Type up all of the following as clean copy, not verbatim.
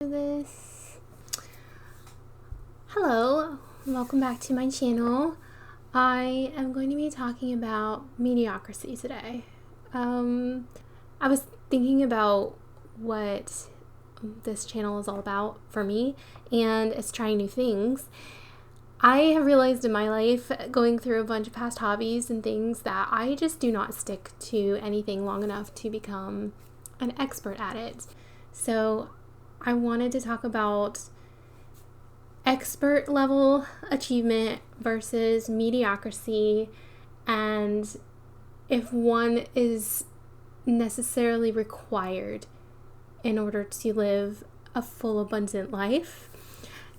This. Hello, welcome back to my channel. I am going to be talking about mediocrity today. I was thinking about what this channel is all about for me, and it's trying new things. I have realized in my life, going through a bunch of past hobbies and things, that I just do not stick to anything long enough to become an expert at it. So I wanted to talk about expert level achievement versus mediocrity, and if one is necessarily required in order to live a full, abundant life.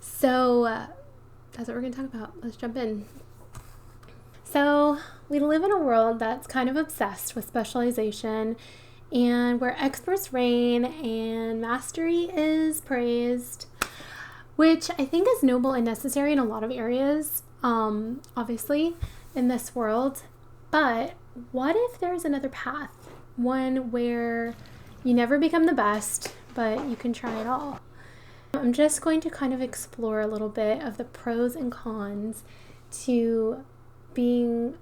So that's what we're going to talk about. Let's jump in. So we live in a world that's kind of obsessed with specialization, and where experts reign and mastery is praised, which I think is noble and necessary in a lot of areas, obviously, in this world. But what if there's another path? One where you never become the best, but you can try it all. I'm just going to kind of explore a little bit of the pros and cons to being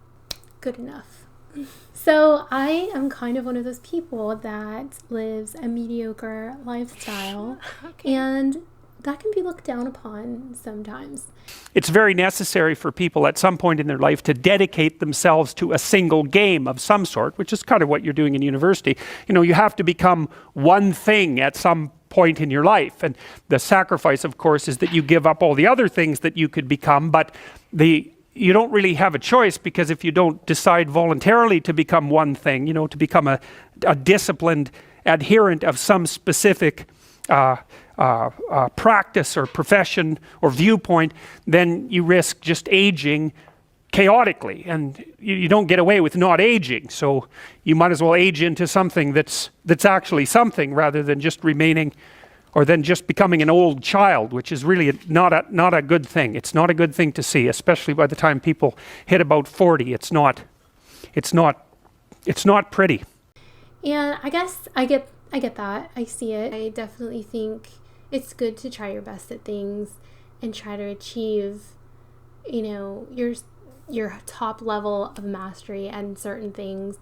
good enough. So I am kind of one of those people that lives a mediocre lifestyle, and that can be looked down upon sometimes. It's very necessary for people at some point in their life to dedicate themselves to a single game of some sort, which is kind of what you're doing in university. You know, you have to become one thing at some point in your life. And the sacrifice, of course, is that you give up all the other things that you could become, but you don't really have a choice, because if you don't decide voluntarily to become one thing, you know, to become a disciplined adherent of some specific practice or profession or viewpoint, then you risk just aging chaotically, and you don't get away with not aging. So you might as well age into something that's actually something, rather than just remaining, or then just becoming an old child, which is really not a good thing. It's not a good thing to see, especially by the time people hit about 40. It's not pretty. And I guess I get that. I see it. I definitely think it's good to try your best at things and try to achieve, you know, your top level of mastery and certain things.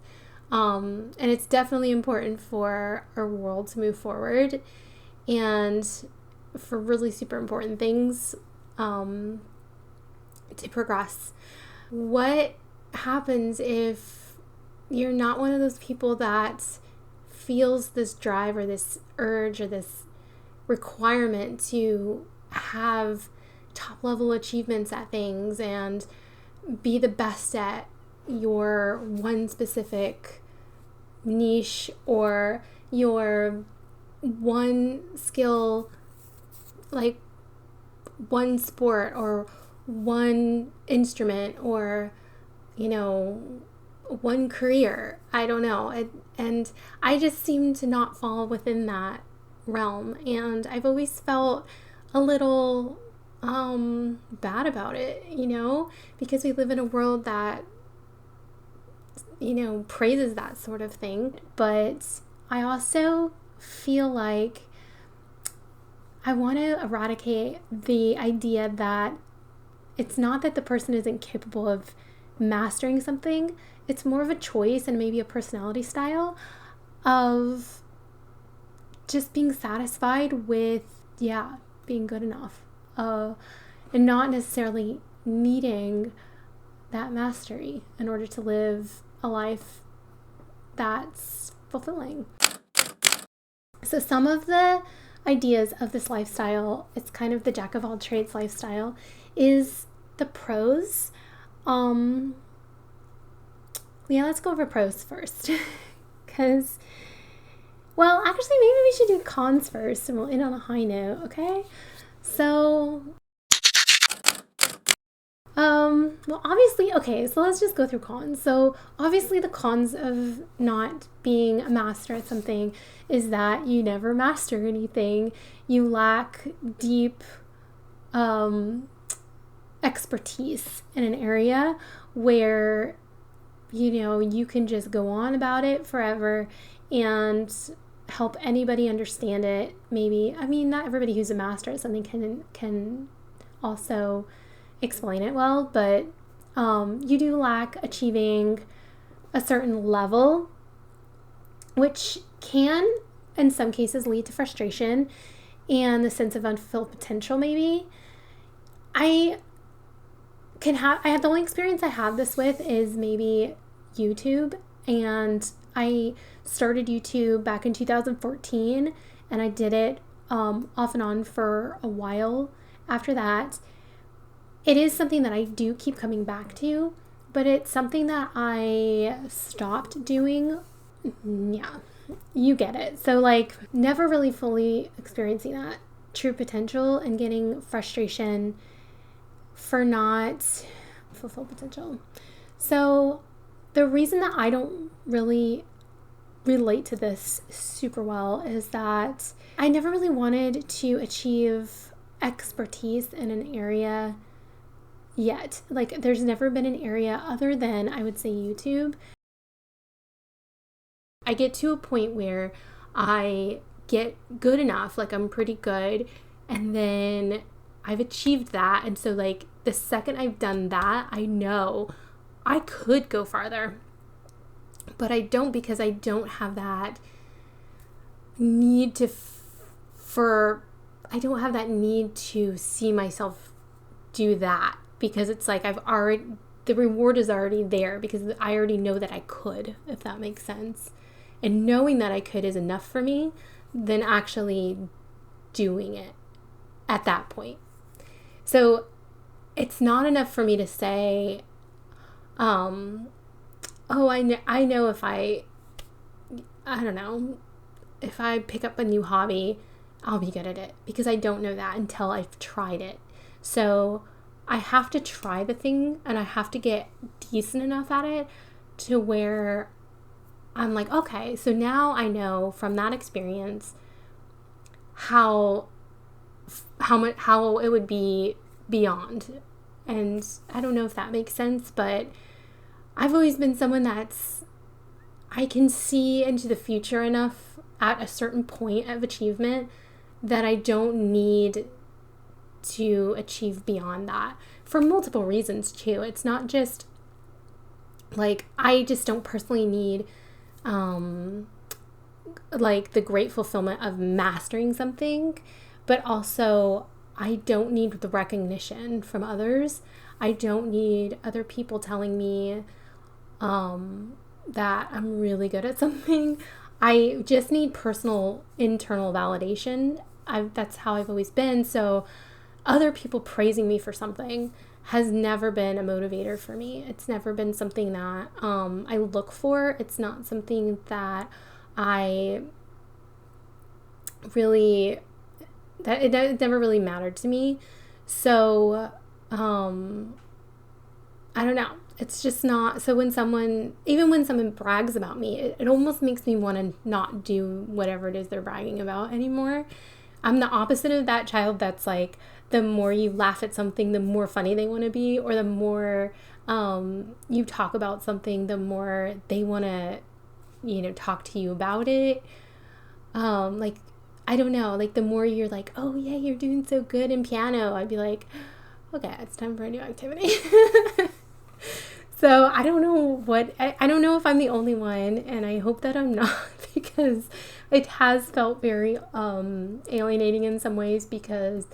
And it's definitely important for our world to move forward, and for really super important things to progress. What happens if you're not one of those people that feels this drive or this urge or this requirement to have top level achievements at things and be the best at your one specific niche, or your one skill, like one sport or one instrument, or, you know, one career? I don't know. And I just seem to not fall within that realm, and I've always felt a little bad about it, you know, because we live in a world that, you know, praises that sort of thing. But I also feel like I want to eradicate the idea that it's not that the person isn't capable of mastering something. It's more of a choice and maybe a personality style of just being satisfied with, being good enough, and not necessarily needing that mastery in order to live a life that's fulfilling. So some of the ideas of this lifestyle, it's kind of the jack of all trades lifestyle, is the pros. Let's go over pros first. Because, well, actually, maybe we should do cons first, and we'll end on a high note, okay? So, well, obviously, okay, so let's just go through cons. So, obviously, the cons of not being a master at something is that you never master anything. You lack deep expertise in an area where, you know, you can just go on about it forever and help anybody understand it. Maybe, I mean, not everybody who's a master at something can also explain it well, but you do lack achieving a certain level, which can, in some cases, lead to frustration and the sense of unfulfilled potential, maybe. I have the only experience I have this with is maybe YouTube, and I started YouTube back in 2014, and I did it off and on for a while after that. It is something that I do keep coming back to, but it's something that I stopped doing. Yeah, you get it. So like never really fully experiencing that true potential and getting frustration for not fulfill potential. So the reason that I don't really relate to this super well is that I never really wanted to achieve expertise in an area yet. Like there's never been an area other than, I would say, YouTube. I get to a point where I get good enough, like I'm pretty good, and then I've achieved that. And so like the second I've done that, I know I could go farther, but I don't, because I don't have that need I don't have that need to see myself do that, because it's like the reward is already there, because I already know that I could, if that makes sense. And knowing that I could is enough for me than actually doing it at that point. So it's not enough for me to say, oh, I know if I don't know, if I pick up a new hobby, I'll be good at it, because I don't know that until I've tried it. So I have to try the thing, and I have to get decent enough at it to where I'm like, okay, so now I know from that experience how it would be beyond. And I don't know if that makes sense, but I've always been someone I can see into the future enough at a certain point of achievement that I don't need to achieve beyond that, for multiple reasons too. It's not just like, I just don't personally need like the great fulfillment of mastering something, but also I don't need the recognition from others. I don't need other people telling me that I'm really good at something. I just need personal internal validation. That's how I've always been. So other people praising me for something has never been a motivator for me. It's never been something that I look for. It's not something that it never really mattered to me. So I don't know. It's just not. So even when someone brags about me, it almost makes me want to not do whatever it is they're bragging about anymore. I'm the opposite of that child that's like, the more you laugh at something, the more funny they want to be, or the more you talk about something, the more they want to, talk to you about it. Like, I don't know, like the more you're like, oh yeah, you're doing so good in piano, I'd be like, okay, it's time for a new activity. So I don't know I don't know if I'm the only one, and I hope that I'm not, because it has felt very alienating in some ways, because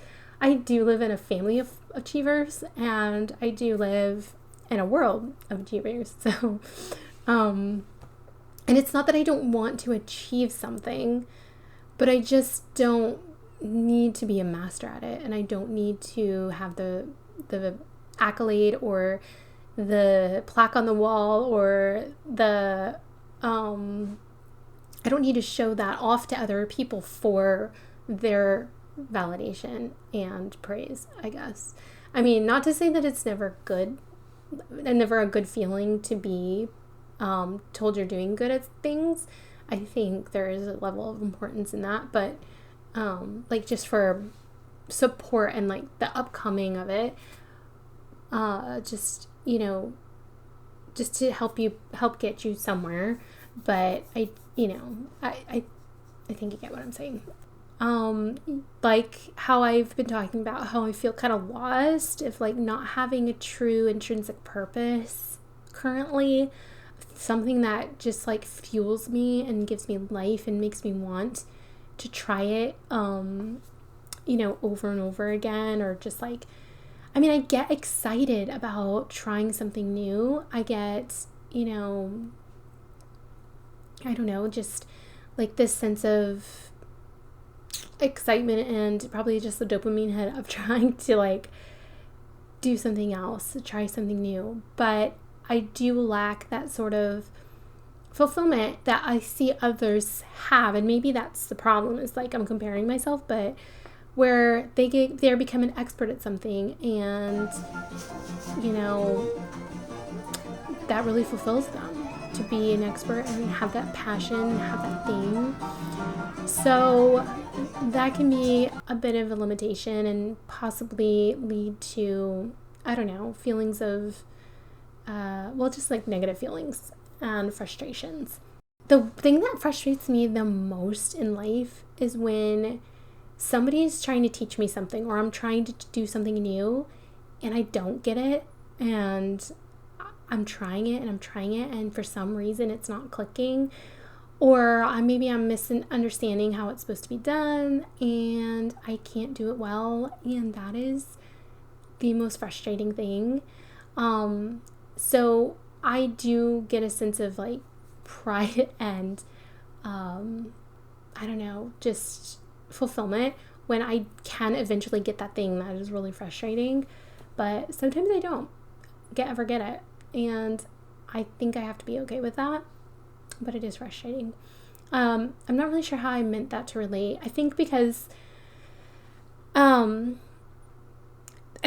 I do live in a family of achievers, and I do live in a world of achievers. So, and it's not that I don't want to achieve something, but I just don't need to be a master at it, and I don't need to have the accolade or the plaque on the wall, or I don't need to show that off to other people for their validation and praise, I guess. I mean, not to say that it's never good and never a good feeling to be told you're doing good at things. I think there is a level of importance in that, but like just for support and like the upcoming of it, just to help get you somewhere. But I I think you get what I'm saying. Like how I've been talking about how I feel kind of lost if like not having a true intrinsic purpose currently, something that just like fuels me and gives me life and makes me want to try it, over and over again, or just like, I get excited about trying something new. I get, I don't know, just like this sense of excitement and probably just the dopamine hit of trying to like do something else, try something new. But I do lack that sort of fulfillment that I see others have, and maybe that's the problem, is like I'm comparing myself, but where they're become an expert at something, and that really fulfills them to be an expert and have that passion, have that thing. So that can be a bit of a limitation and possibly lead to, I don't know, feelings of, just like negative feelings and frustrations. The thing that frustrates me the most in life is when somebody is trying to teach me something, or I'm trying to do something new and I don't get it, and I'm trying it and for some reason it's not clicking, or maybe I'm misunderstanding how it's supposed to be done and I can't do it well, and that is the most frustrating thing. So I do get a sense of like pride and I don't know, just fulfillment when I can eventually get that thing that is really frustrating, but sometimes I don't ever get it, and I think I have to be okay with that, but it is frustrating. I'm not really sure how I meant that to relate. I think because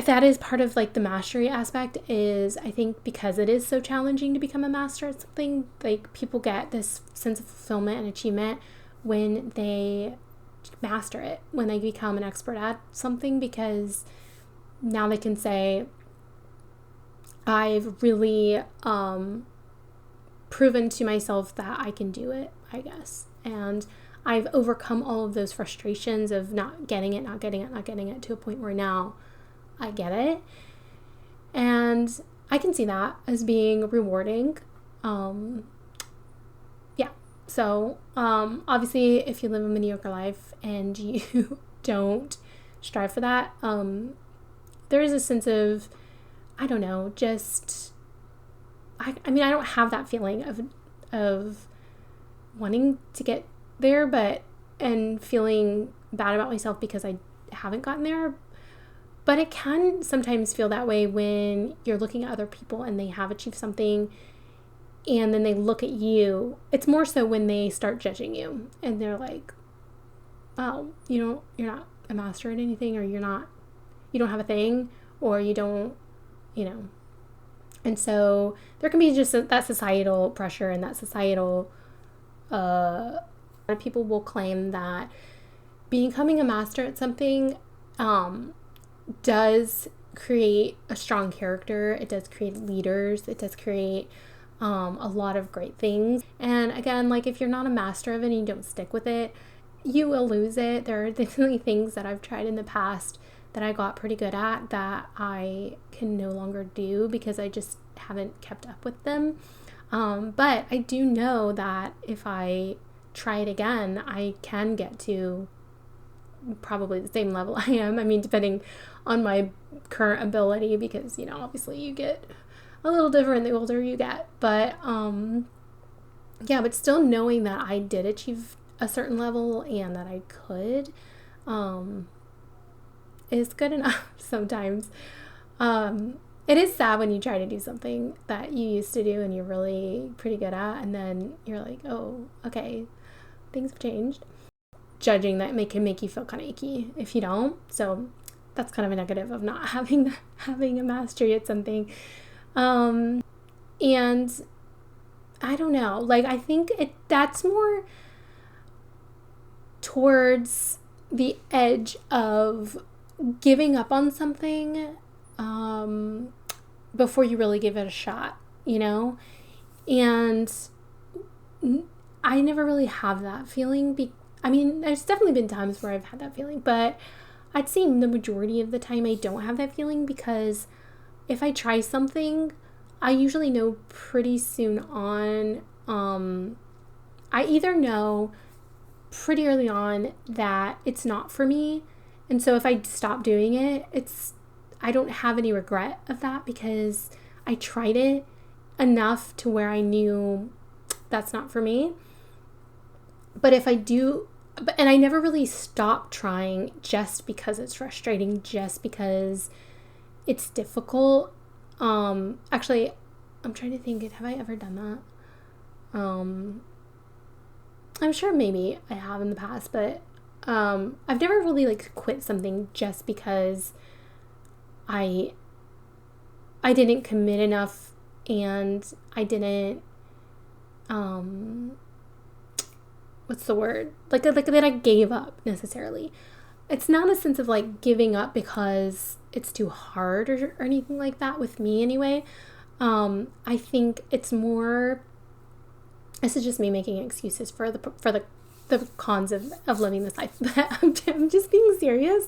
that is part of like the mastery aspect, is I think because it is so challenging to become a master at something, like people get this sense of fulfillment and achievement when they master it, when they become an expert at something, because now they can say, I've really proven to myself that I can do it, I guess. And I've overcome all of those frustrations of not getting it to a point where now I get it. And I can see that as being rewarding. So obviously if you live a mediocre life and you don't strive for that, there is a sense of, I don't know, just I don't have that feeling of wanting to get there, and feeling bad about myself because I haven't gotten there. But it can sometimes feel that way when you're looking at other people and they have achieved something, and then they look at you. It's more so when they start judging you and they're like, oh, you're not a master at anything, or you don't have a thing, or you don't, And so there can be just that societal pressure and that societal, a lot of people will claim that becoming a master at something does create a strong character. It does create leaders. It does create a lot of great things. And again, like if you're not a master of it and you don't stick with it, you will lose it. There are definitely things that I've tried in the past that I got pretty good at that I can no longer do because I just haven't kept up with them. But I do know that if I try it again, I can get to probably the same level I am. Depending on my current ability, because, obviously you get a little different the older you get. But, but still knowing that I did achieve a certain level and that I could, is good enough sometimes. It is sad when you try to do something that you used to do and you're really pretty good at, and then you're like, oh, okay, things have changed. Judging that can make you feel kind of icky if you don't. So that's kind of a negative of not having a mastery at something. And I don't know, like I think that's more towards the edge of giving up on something before you really give it a shot, and I never really have that feeling. I mean, there's definitely been times where I've had that feeling, but I'd say the majority of the time I don't have that feeling, because if I try something, I usually know pretty soon on, I either know pretty early on that it's not for me. And so if I stop doing it, I don't have any regret of that, because I tried it enough to where I knew that's not for me. But if I do, and I never really stop trying just because it's frustrating, just because it's difficult. Actually, I'm trying to think, have I ever done that? I'm sure maybe I have in the past, but I've never really like quit something just because I didn't commit enough, and I didn't what's the word? Like that I gave up necessarily. It's not a sense of like giving up because it's too hard or anything like that with me anyway. I think it's more, this is just me making excuses for the cons of living this life. But I'm just being serious.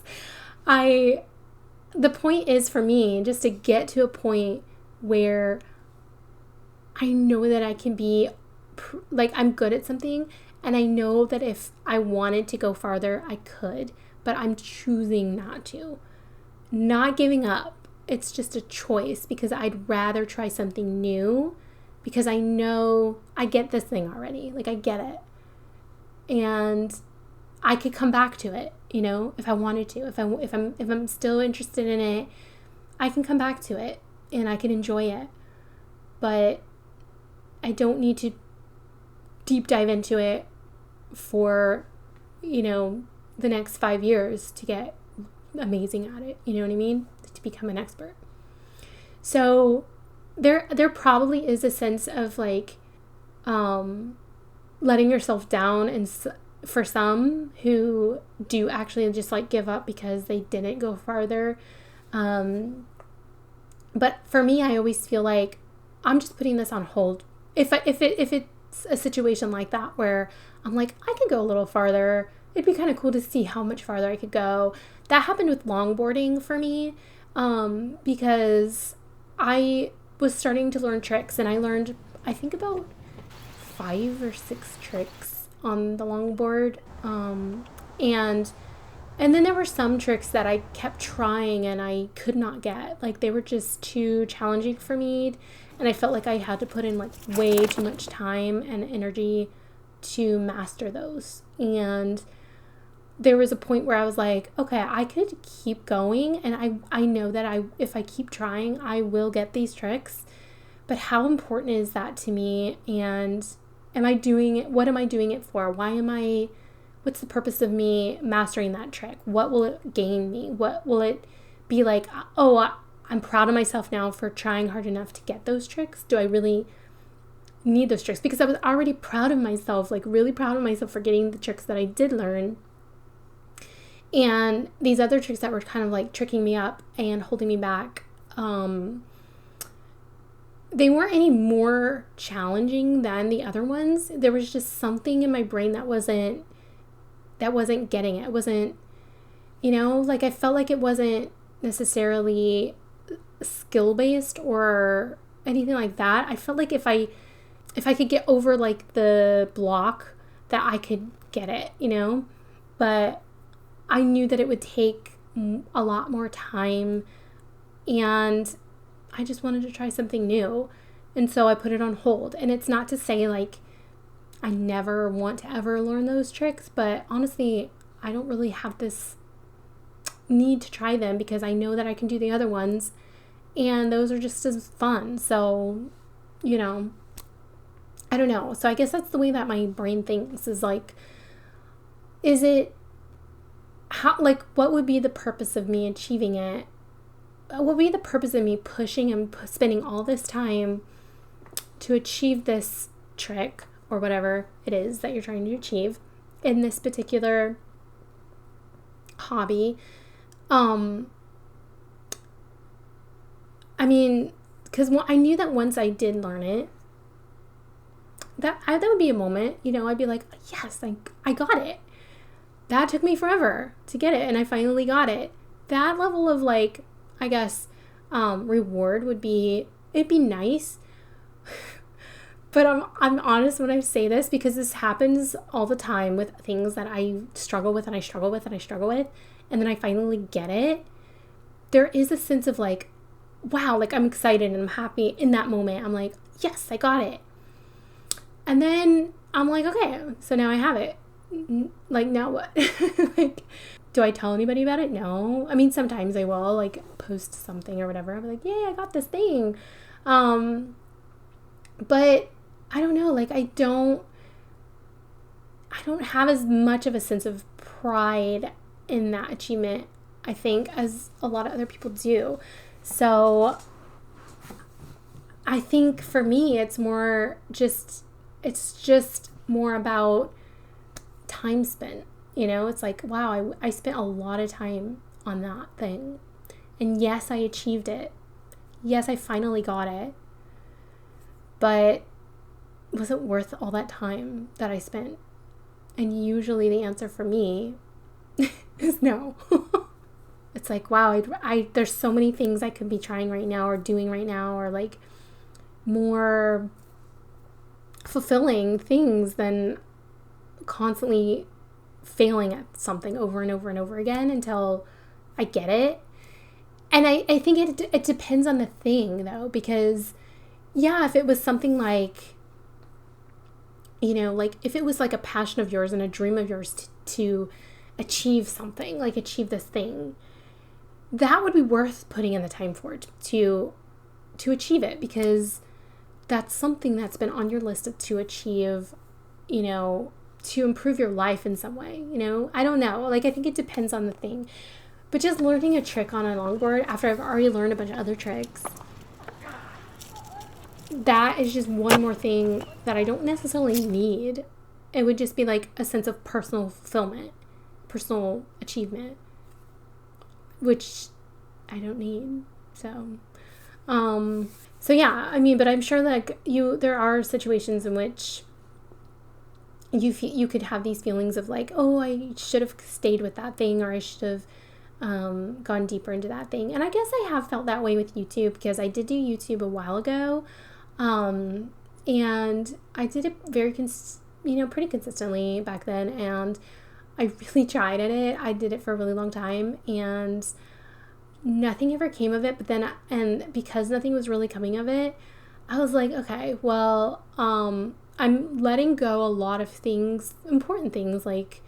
The point is for me just to get to a point where I know that I can be like, I'm good at something, and I know that if I wanted to go farther, I could, but I'm choosing not to. Not giving up. It's just a choice, because I'd rather try something new, because I know I get this thing already. Like, I get it. And I could come back to it, if I wanted to. If I'm still interested in it, I can come back to it and I can enjoy it. But I don't need to deep dive into it for, the next 5 years to get amazing at it. You know what I mean? To become an expert. So there probably is a sense of like, letting yourself down, and for some who do actually just like give up because they didn't go farther. But for me, I always feel like I'm just putting this on hold. If it's a situation like that where I'm like, I could go a little farther, it'd be kind of cool to see how much farther I could go. That happened with longboarding for me, because I was starting to learn tricks, and I learned, I think, about 5 or 6 tricks on the longboard. And then there were some tricks that I kept trying and I could not get. Like, they were just too challenging for me, and I felt like I had to put in like way too much time and energy to master those. And there was a point where I was like, okay, I could keep going, and I know that if I keep trying, I will get these tricks. But how important is that to me? And am I doing it? What am I doing it for? What's the purpose of me mastering that trick? What will it gain me? What will it be like, oh, I'm proud of myself now for trying hard enough to get those tricks? Do I really need those tricks? Because I was already proud of myself, like really proud of myself for getting the tricks that I did learn. And these other tricks that were kind of like tricking me up and holding me back, they weren't any more challenging than the other ones. There was just something in my brain that wasn't getting it. It wasn't, like I felt like it wasn't necessarily skill-based or anything like that. I felt like if I could get over like the block, that I could get it, but I knew that it would take a lot more time, and I just wanted to try something new. And so I put it on hold. And it's not to say like I never want to ever learn those tricks, but honestly, I don't really have this need to try them, because I know that I can do the other ones, and those are just as fun. So, I don't know. So I guess that's the way that my brain thinks, is like, what would be the purpose of me achieving it? What would be the purpose of me pushing and spending all this time to achieve this trick, or whatever it is that you're trying to achieve in this particular hobby? Because I knew that once I did learn it, that would be a moment, I'd be like, yes, I got it. that took me forever to get it, and I finally got it. That level of like, I guess, reward it'd be nice. But I'm honest when I say this, because this happens all the time with things that I struggle with and I struggle with and I struggle with, and then I finally get it. There is a sense of like, wow, like I'm excited and I'm happy in that moment. I'm like, yes, I got it. And then I'm like, okay, so now I have it. Like, now what? Like, do I tell anybody about it? No. I mean, sometimes I will, like, post something or whatever. I'll be like, yay, I got this thing. But I don't know, like, I don't have as much of a sense of pride in that achievement, I think, as a lot of other people do. So I think for me, it's just more about time spent. You know, it's like, wow, I spent a lot of time on that thing. And yes, I achieved it. Yes, I finally got it. But was it worth all that time that I spent? And usually the answer for me is no. It's like, wow, there's so many things I could be trying right now or doing right now, or like more fulfilling things than constantly failing at something over and over and over again until I get it. And I think it depends on the thing, though, because yeah, if it was something like, you know, like if it was like a passion of yours and a dream of yours to achieve something, like achieve this thing, that would be worth putting in the time for to achieve it, because that's something that's been on your list to achieve, you know, to improve your life in some way, you know? I don't know. Like, I think it depends on the thing. But just learning a trick on a longboard after I've already learned a bunch of other tricks, that is just one more thing that I don't necessarily need. It would just be like a sense of personal fulfillment, personal achievement, which I don't need. So yeah, I mean, but I'm sure like there are situations in which you could have these feelings of like, oh, I should have stayed with that thing, or I should have gone deeper into that thing. And I guess I have felt that way with YouTube, because I did do YouTube a while ago. And I did it pretty consistently back then, and I really tried at it. I did it for a really long time, and nothing ever came of it. But then, and because nothing was really coming of it, I was like, okay, well, I'm letting go a lot of things, important things, like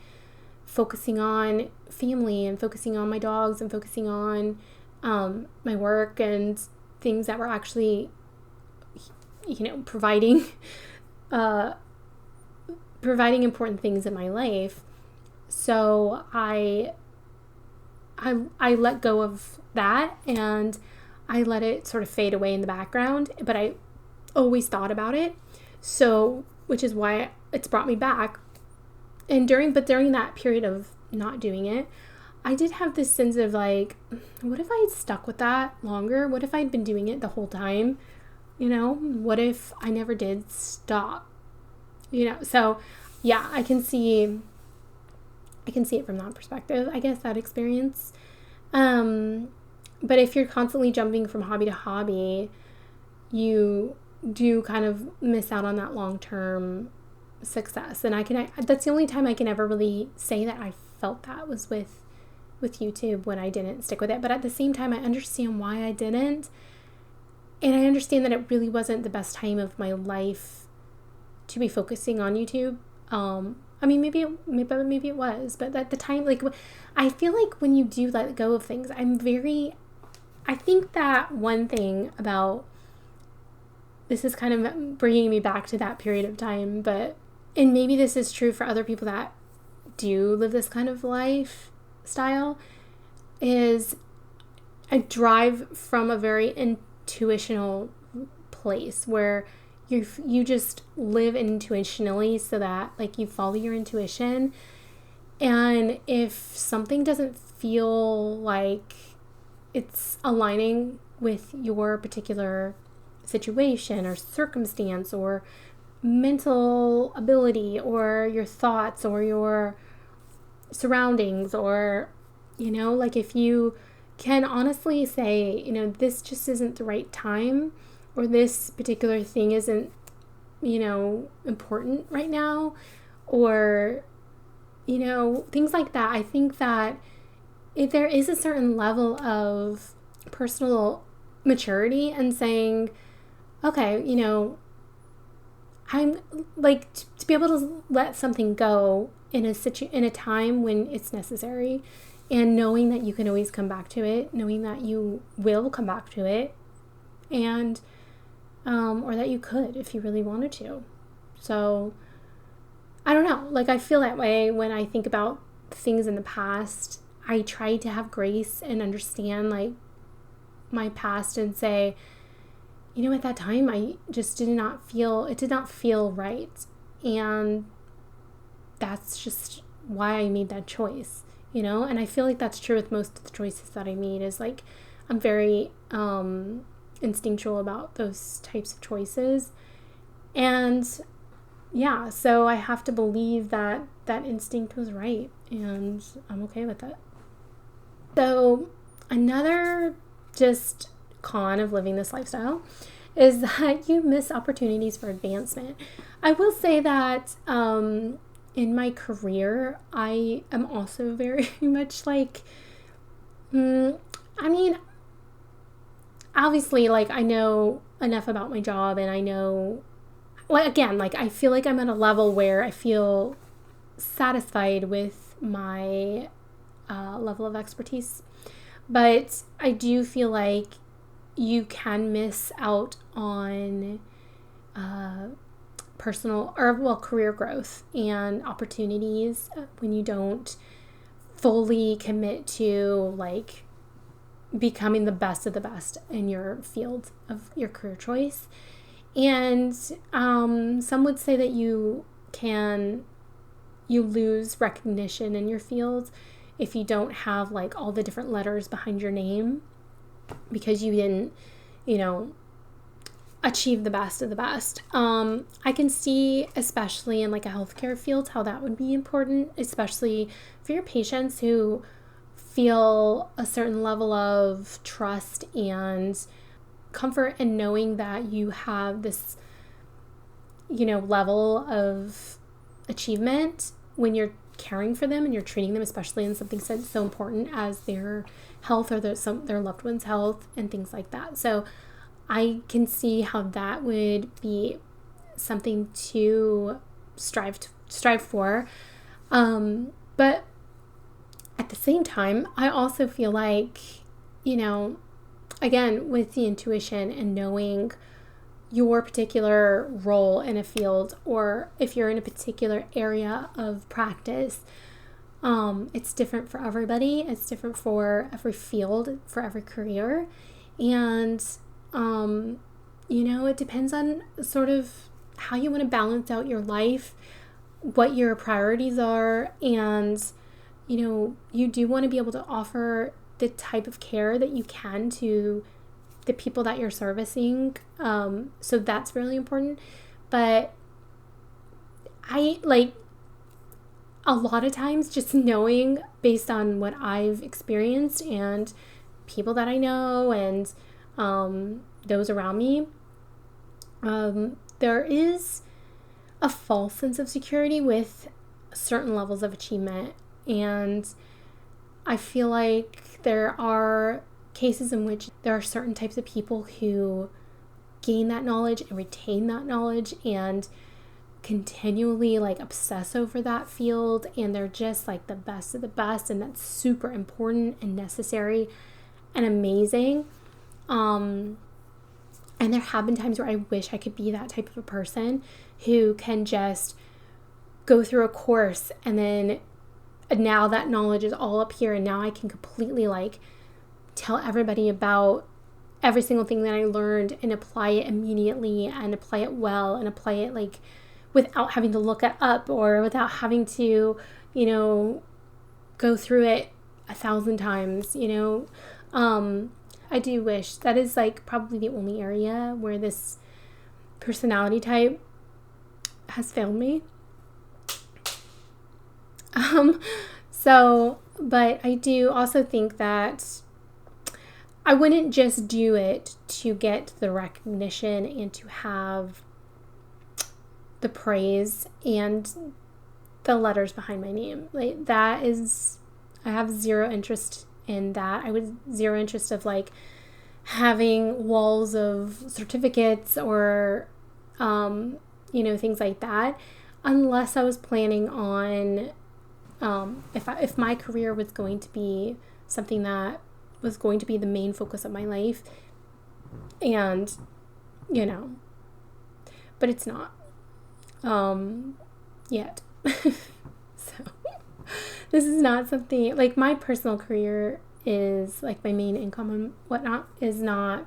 focusing on family and focusing on my dogs and focusing on my work and things that were actually, you know, providing important things in my life. So I let go of that, and I let it sort of fade away in the background, but I always thought about it. So, which is why it's brought me back. And during that period of not doing it, I did have this sense of like, what if I had stuck with that longer? What if I'd been doing it the whole time? You know, what if I never did stop? You know, so yeah, I can see it from that perspective, I guess, that experience. But if you're constantly jumping from hobby to hobby, you do kind of miss out on that long-term success. And that's the only time I can ever really say that I felt that was with YouTube, when I didn't stick with it. But at the same time, I understand why I didn't. And I understand that it really wasn't the best time of my life to be focusing on YouTube. I mean, maybe it was, but at the time, like, I feel like when you do let go of things, I think that one thing about, this is kind of bringing me back to that period of time, and maybe this is true for other people that do live this kind of lifestyle, is I drive from a very intuitional place where you just live intuitionally, so that like you follow your intuition. And if something doesn't feel like it's aligning with your particular situation or circumstance or mental ability or your thoughts or your surroundings, or, like if you can honestly say, this just isn't the right time, or this particular thing isn't, important right now, or, things like that. I think that if there is a certain level of personal maturity and saying, okay, I'm like to be able to let something go in a time when it's necessary, and knowing that you can always come back to it, knowing that you will come back to it, and or that you could if you really wanted to. So I don't know, like I feel that way when I think about things in the past. I try to have grace and understand like my past and say, at that time I just did not feel right, and that's just why I made that choice, and I feel like that's true with most of the choices that I made. Is like I'm very instinctual about those types of choices, and yeah, so I have to believe that that instinct was right, and I'm okay with it. So another just con of living this lifestyle is that you miss opportunities for advancement. I will say that in my career, I am also very much like, obviously, like I know enough about my job, and I know, like, again, like I feel like I'm at a level where I feel satisfied with my level of expertise. But I do feel like you can miss out on career growth and opportunities when you don't fully commit to like becoming the best of the best in your field of your career choice. And some would say that you lose recognition in your field if you don't have like all the different letters behind your name, because you didn't, achieve the best of the best. I can see, especially in like a healthcare field, how that would be important, especially for your patients who feel a certain level of trust and comfort in knowing that you have this, level of achievement when you're caring for them and you're treating them, especially in something so important as their health or their loved one's health and things like that. So I can see how that would be something to strive for. But at the same time, I also feel like, again, with the intuition and knowing your particular role in a field, or if you're in a particular area of practice, it's different for everybody. It's different for every field, for every career. And, it depends on sort of how you want to balance out your life, what your priorities are. And, you do want to be able to offer the type of care that you can to the people that you're servicing. So that's really important. But I like a lot of times just knowing based on what I've experienced and people that I know and those around me, there is a false sense of security with certain levels of achievement. And I feel like there are cases in which there are certain types of people who gain that knowledge and retain that knowledge and continually like obsess over that field, and they're just like the best of the best, and that's super important and necessary and amazing. And there have been times where I wish I could be that type of a person who can just go through a course and then now that knowledge is all up here, and now I can completely like tell everybody about every single thing that I learned and apply it immediately and apply it well and apply it like without having to look it up or without having to, go through it 1,000 times, I do wish that is like probably the only area where this personality type has failed me. So, but I do also think that I wouldn't just do it to get the recognition and to have the praise and the letters behind my name. Like, that is, I have zero interest in that. I would zero interest of like having walls of certificates or, things like that, unless I was planning on, if my career was going to be something that was going to be the main focus of my life, and, but it's not, yet. So this is not something, like, my personal career is, like, my main income and whatnot is not,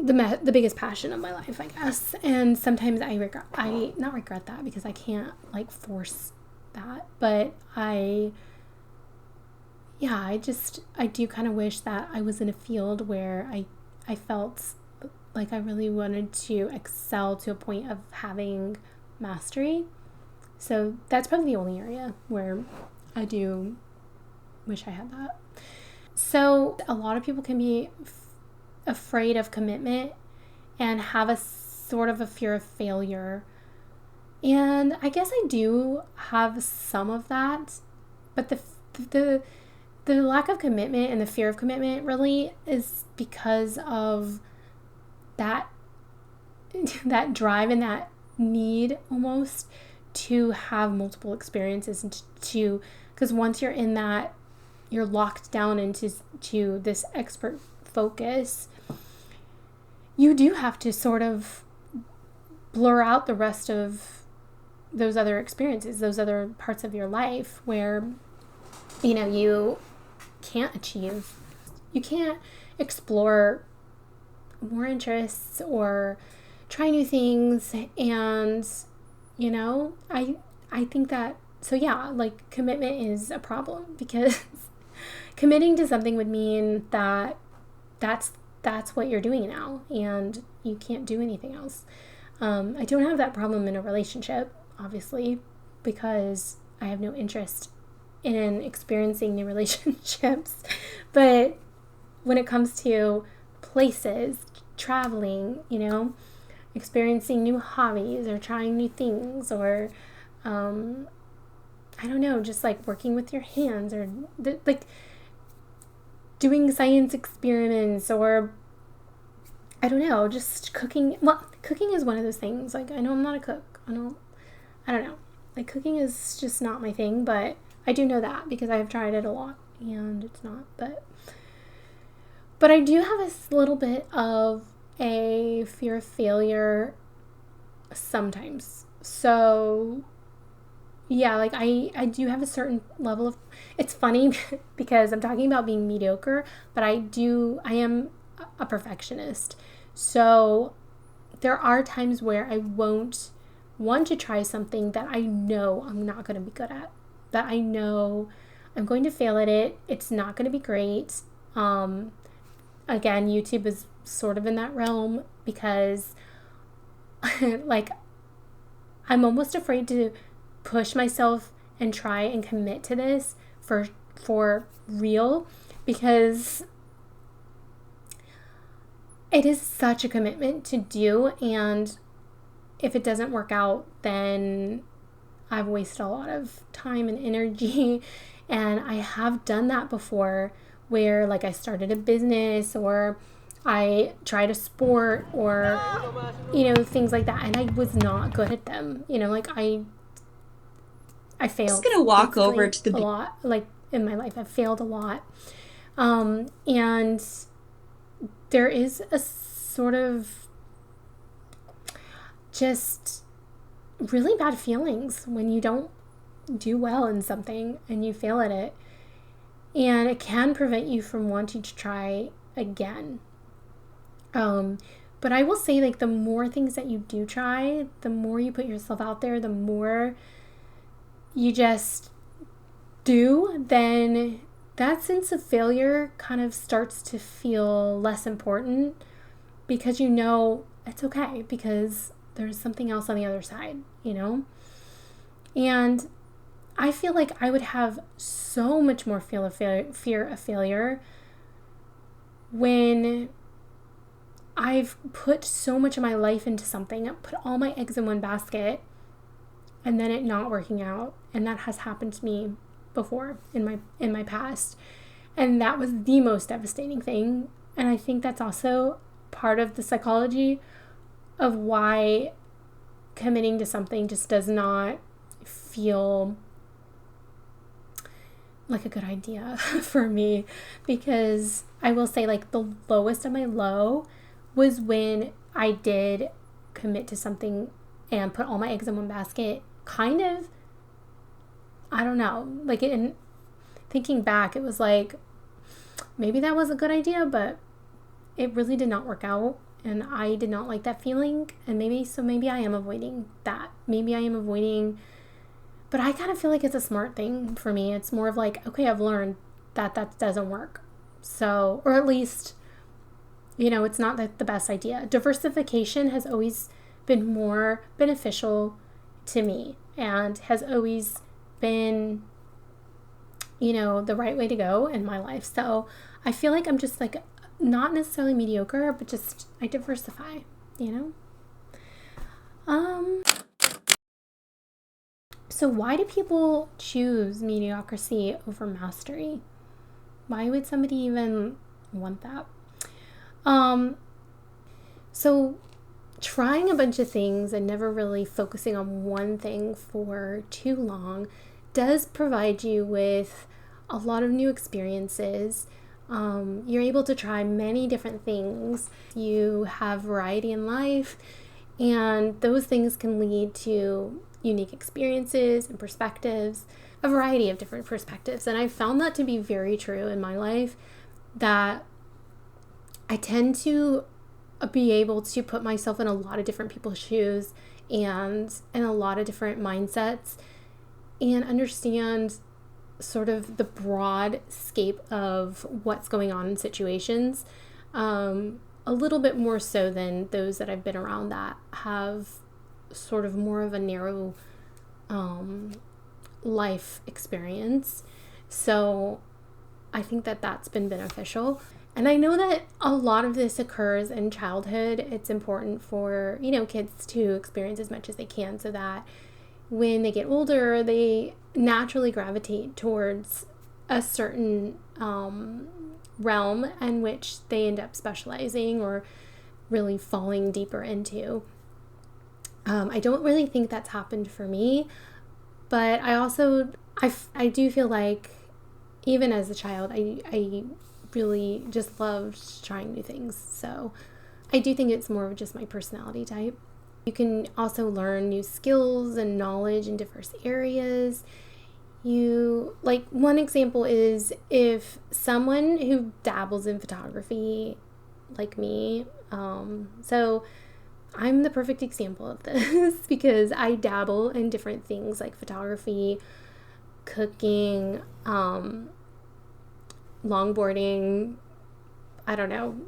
the biggest passion of my life, I guess. And sometimes I not regret that, because I can't, like, force that, but I do kind of wish that I was in a field where I felt like I really wanted to excel to a point of having mastery. So that's probably the only area where I do wish I had that. So a lot of people can be afraid of commitment and have a sort of a fear of failure. And I guess I do have some of that, but the lack of commitment and the fear of commitment really is because of that drive and that need almost to have multiple experiences, and because once you're in that, you're locked down into this expert focus, you do have to sort of blur out the rest of those other experiences, those other parts of your life where, you can't achieve. You can't explore more interests or try new things. And, I think that, so yeah, like, commitment is a problem, because committing to something would mean that that's what you're doing now, and you can't do anything else. I don't have that problem in a relationship, obviously, because I have no interest in experiencing new relationships. But when it comes to places, traveling, experiencing new hobbies or trying new things, or I don't know, just like working with your hands, or like doing science experiments, or I don't know, just cooking. Well, cooking is one of those things. Like, I know I'm not a cook. I don't know. Like, cooking is just not my thing, but I do know that because I have tried it a lot and it's not. But I do have a little bit of a fear of failure sometimes. So yeah, like, I do have a certain level of, it's funny because I'm talking about being mediocre, but I am a perfectionist. So there are times where I won't want to try something that I know I'm not going to be good at, that I know I'm going to fail at it. It's not going to be great. Again, YouTube is sort of in that realm, because like, I'm almost afraid to push myself and try and commit to this for real, because it is such a commitment to do, and if it doesn't work out, then I've wasted a lot of time and energy. And I have done that before, where, like, I started a business, or I tried a sport, or things like that, and I was not good at them. Like, I failed. I'm just gonna walk over to the a lot. Like, in my life, I've failed a lot, and there is a sort of just really bad feelings when you don't do well in something and you fail at it, and it can prevent you from wanting to try again. But I will say, like, the more things that you do try, the more you put yourself out there, the more you just do, then that sense of failure kind of starts to feel less important, because it's okay, because there's something else on the other side, And I feel like I would have so much more fear of failure when I've put so much of my life into something, put all my eggs in one basket, and then it not working out. And that has happened to me before in my past. And that was the most devastating thing. And I think that's also part of the psychology of why committing to something just does not feel like a good idea for me. Because I will say, like, the lowest of my low was when I did commit to something and put all my eggs in one basket. Kind of, I don't know, like, in thinking back, it was like, maybe that was a good idea, but it really did not work out, and I did not like that feeling, and maybe I am avoiding that. Maybe I am avoiding, but I kind of feel like it's a smart thing for me. It's more of like, okay, I've learned that doesn't work. So, or at least, it's not the best idea. Diversification has always been more beneficial to me and has always been, the right way to go in my life. So I feel like I'm just like not necessarily mediocre, but just I diversify, So why do people choose mediocrity over mastery? Why would somebody even want that? So trying a bunch of things and never really focusing on one thing for too long does provide you with a lot of new experiences. You're able to try many different things. You have variety in life, and those things can lead to unique experiences and perspectives, a variety of different perspectives. And I found that to be very true in my life, that I tend to be able to put myself in a lot of different people's shoes and in a lot of different mindsets and understand sort of the broad scape of what's going on in situations, a little bit more so than those that I've been around that have sort of more of a narrow life experience. So I think that that's been beneficial. And I know that a lot of this occurs in childhood. It's important for, kids to experience as much as they can so that when they get older, they naturally gravitate towards a certain realm in which they end up specializing or really falling deeper into. I don't really think that's happened for me, but I do feel like even as a child, I really just loved trying new things. So I do think it's more of just my personality type. You can also learn new skills and knowledge in diverse areas. One example is if someone who dabbles in photography like me, so I'm the perfect example of this because I dabble in different things like photography, cooking, longboarding, I don't know,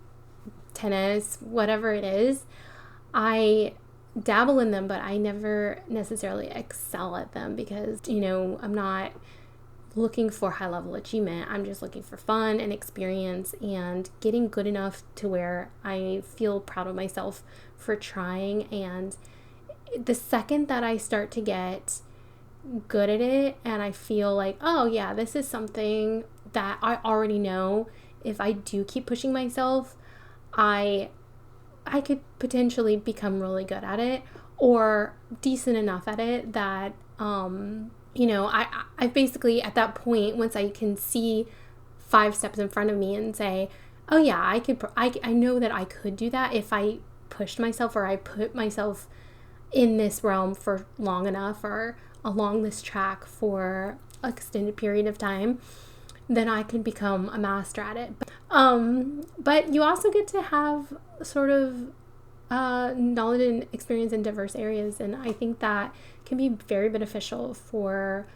tennis, whatever it is. I dabble in them, but I never necessarily excel at them because, I'm not looking for high level achievement. I'm just looking for fun and experience and getting good enough to where I feel proud of myself for trying. And the second that I start to get good at it and I feel like, oh yeah, this is something that I already know, if I do keep pushing myself, I could potentially become really good at it or decent enough at it that, I basically at that point, once I can see 5 steps in front of me and say, oh yeah, I know that I could do that if I pushed myself or I put myself in this realm for long enough or along this track for an extended period of time, then I could become a master at it. But you also get to have sort of knowledge and experience in diverse areas, and I think that can be very beneficial for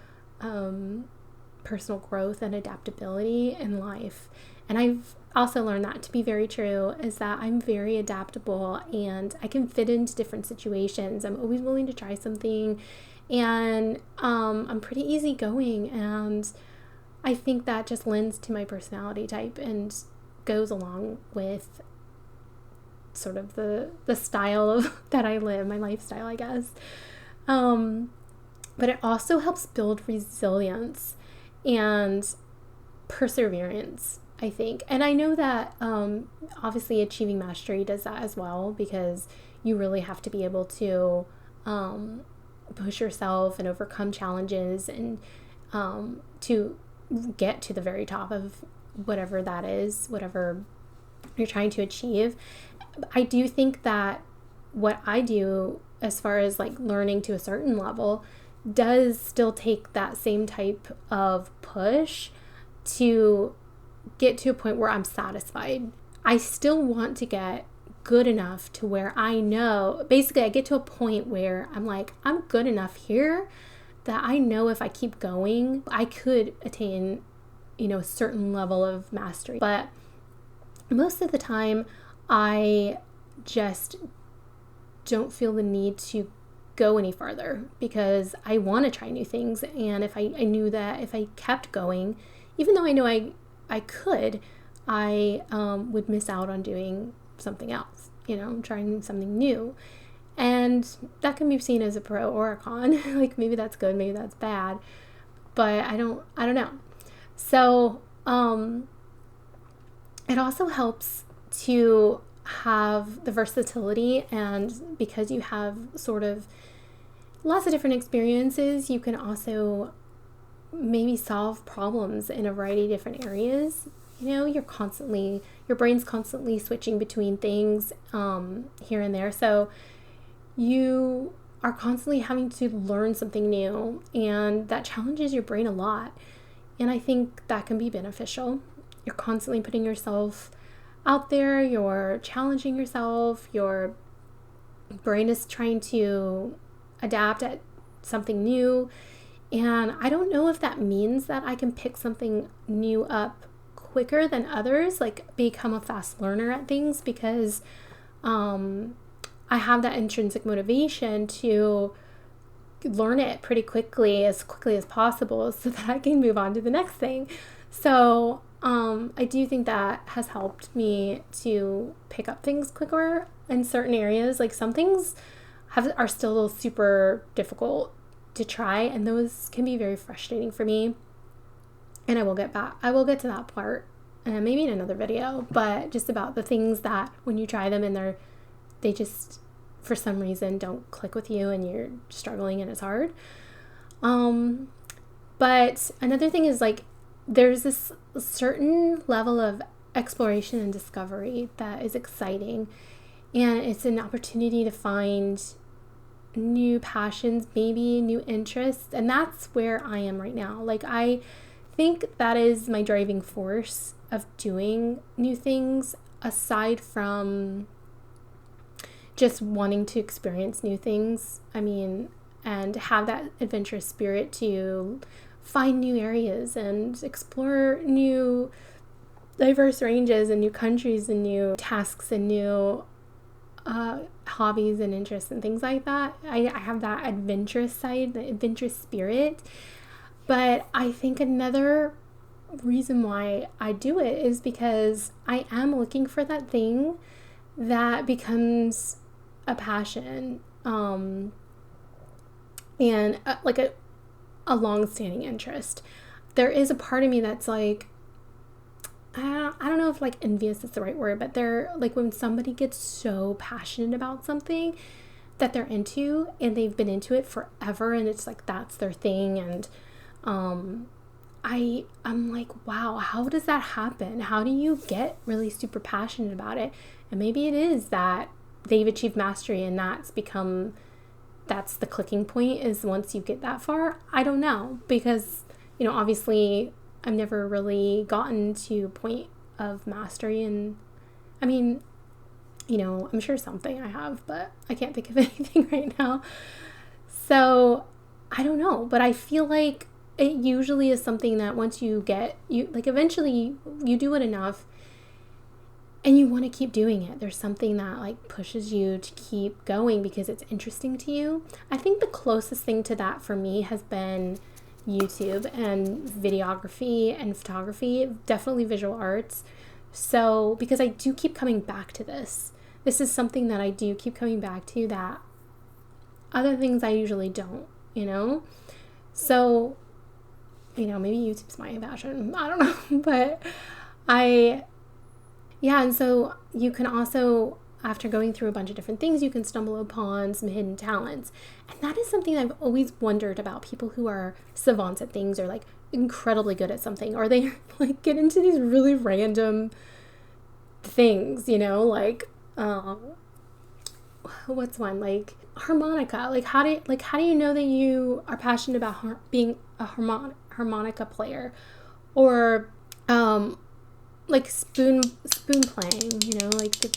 personal growth and adaptability in life. And I've also learned that to be very true, is that I'm very adaptable and I can fit into different situations. I'm always willing to try something And I'm pretty easygoing, and I think that just lends to my personality type and goes along with sort of the style of that I live, my lifestyle, I guess. But it also helps build resilience and perseverance, I think. And I know that obviously achieving mastery does that as well, because you really have to be able to push yourself and overcome challenges and to get to the very top of whatever that is, whatever you're trying to achieve. I do think that what I do as far as like learning to a certain level does still take that same type of push to get to a point where I'm satisfied. I still want to get good enough to where I know, basically I get to a point where I'm like, I'm good enough here that I know if I keep going, I could attain, a certain level of mastery. But most of the time, I just don't feel the need to go any farther because I want to try new things. And if I knew that if I kept going, even though I know I could, I would miss out on doing something else, trying something new. And that can be seen as a pro or a con. Like maybe that's good, maybe that's bad, but I don't know. So it also helps to have the versatility, and because you have sort of lots of different experiences, you can also maybe solve problems in a variety of different areas. Your brain's constantly switching between things here and there. So you are constantly having to learn something new, and that challenges your brain a lot. And I think that can be beneficial. You're constantly putting yourself out there, you're challenging yourself, your brain is trying to adapt at something new. And I don't know if that means that I can pick something new up quicker than others, like become a fast learner at things, because I have that intrinsic motivation to learn it pretty quickly as possible so that I can move on to the next thing. So I do think that has helped me to pick up things quicker in certain areas. Like some things are still super difficult to try, and those can be very frustrating for me. And I will get to that part maybe in another video, but just about the things that when you try them and they just for some reason don't click with you and you're struggling and it's hard. But another thing is like there's this certain level of exploration and discovery that is exciting, and it's an opportunity to find new passions, maybe new interests, and that's where I am right now. Like I think that is my driving force of doing new things, aside from just wanting to experience new things. I mean, and have that adventurous spirit to find new areas and explore new diverse ranges and new countries and new tasks and new hobbies and interests and things like that. I have that adventurous side, the adventurous spirit. But I think another reason why I do it is because I am looking for that thing that becomes a passion, and like a long-standing interest. There is a part of me that's like, I don't know if like envious is the right word, but they're like when somebody gets so passionate about something that they're into and they've been into it forever and it's like that's their thing. And I'm like, wow, how does that happen? How do you get really super passionate about it? And maybe it is that they've achieved mastery and that's the clicking point, is once you get that far. I don't know, because obviously I've never really gotten to a point of mastery, and I mean, I'm sure something I have, but I can't think of anything right now. So I don't know, but I feel like it usually is something that once you like eventually you do it enough and you want to keep doing it. There's something that like pushes you to keep going because it's interesting to you. I think the closest thing to that for me has been YouTube and videography and photography, definitely visual arts. So, because I do keep coming back to this. This is something that I do keep coming back to that other things I usually don't, you know? So, you know, maybe YouTube's my passion. I don't know. But and so you can also, after going through a bunch of different things, you can stumble upon some hidden talents. And that is something I've always wondered about people who are savants at things or like incredibly good at something, or they like get into these really random things, you know, like, what's one, like harmonica. Like how do you know that you are passionate about being a harmonica player, or like spoon playing, you know, like the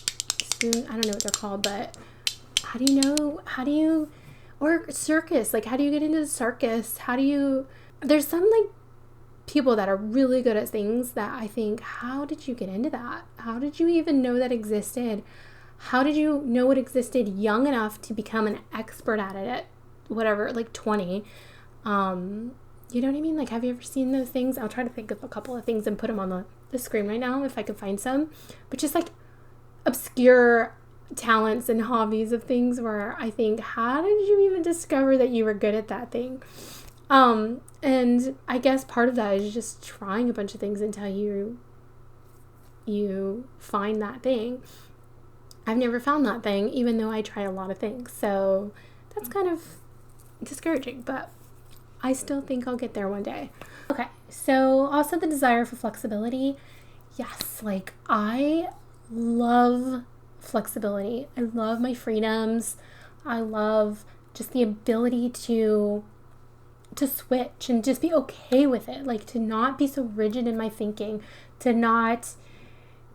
spoon, I don't know what they're called, but or circus, like how do you get into the circus? There's some like people that are really good at things that I think, how did you get into that? How did you even know that existed? How did you know it existed young enough to become an expert at it at whatever, like 20? You know what I mean? Like, have you ever seen those things? I'll try to think of a couple of things and put them on the screen right now if I can find some. But just like obscure talents and hobbies of things where I think, how did you even discover that you were good at that thing? And I guess part of that is just trying a bunch of things until you find that thing. I've never found that thing, even though I try a lot of things. So that's kind of discouraging, but I still think I'll get there one day. Okay, so also the desire for flexibility. Yes, like I love flexibility. I love my freedoms. I love just the ability to switch and just be okay with it. Like to not be so rigid in my thinking, to not,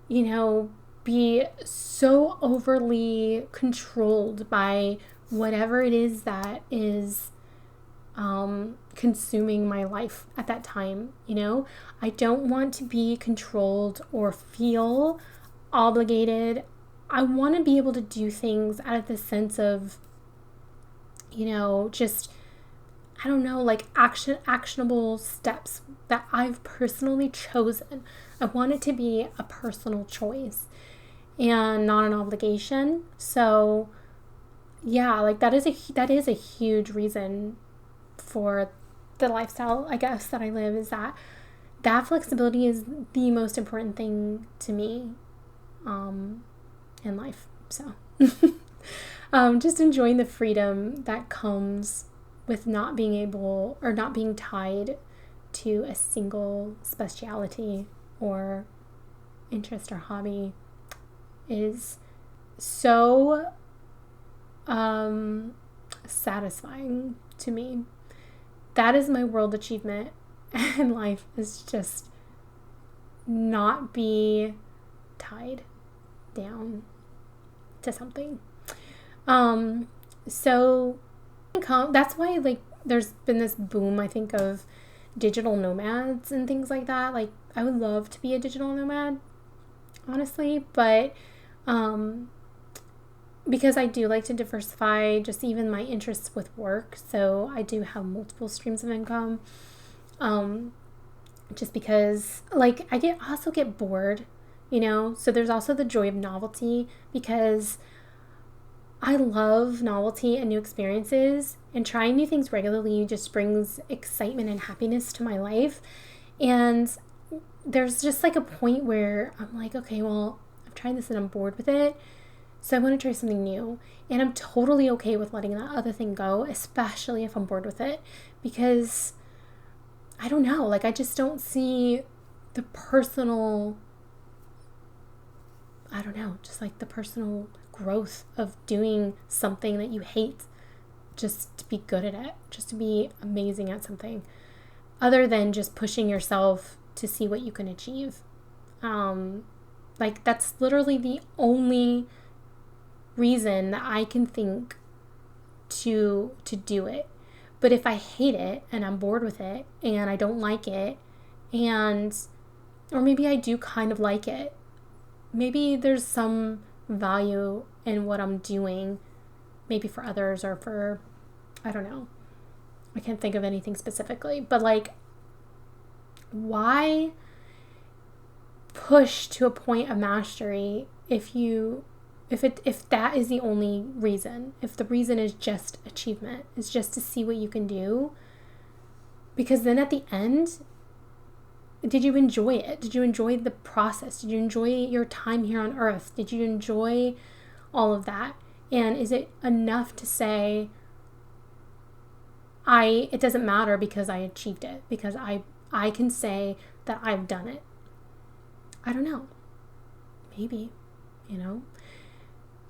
you know, be so overly controlled by whatever it is that is consuming my life at that time. You know, I don't want to be controlled or feel obligated. I want to be able to do things out of the sense of, you know, just, I don't know, like actionable steps that I've personally chosen. I want it to be a personal choice and not an obligation. So yeah, like that is a huge reason for the lifestyle, I guess, that I live, is that flexibility is the most important thing to me in life. So just enjoying the freedom that comes with not being able or not being tied to a single speciality or interest or hobby is so satisfying to me. That is my world achievement in life, is just not be tied down to something. So that's why, like, there's been this boom, I think, of digital nomads and things like that. Like, I would love to be a digital nomad, honestly, but because I do like to diversify just even my interests with work, so I do have multiple streams of income. Just because, like, I also get bored, you know. So there's also the joy of novelty, because I love novelty and new experiences, and trying new things regularly just brings excitement and happiness to my life. And there's just like a point where I'm like, okay, well, I've tried this and I'm bored with it, so I want to try something new. And I'm totally okay with letting that other thing go, especially if I'm bored with it, because I don't know, like, I just don't see the personal, I don't know, just like the personal growth of doing something that you hate just to be good at it, just to be amazing at something, other than just pushing yourself to see what you can achieve. Like, that's literally the only reason that I can think to do it. But if I hate it and I'm bored with it and I don't like it, or maybe I do kind of like it, maybe there's some value in what I'm doing, maybe for others or for, I don't know. I can't think of anything specifically, but like, why push to a point of mastery if that is the only reason, if the reason is just achievement, is just to see what you can do? Because then at the end, did you enjoy it? Did you enjoy the process? Did you enjoy your time here on earth? Did you enjoy all of that? And is it enough to say, it doesn't matter because I achieved it, because I can say that I've done it? I don't know. Maybe,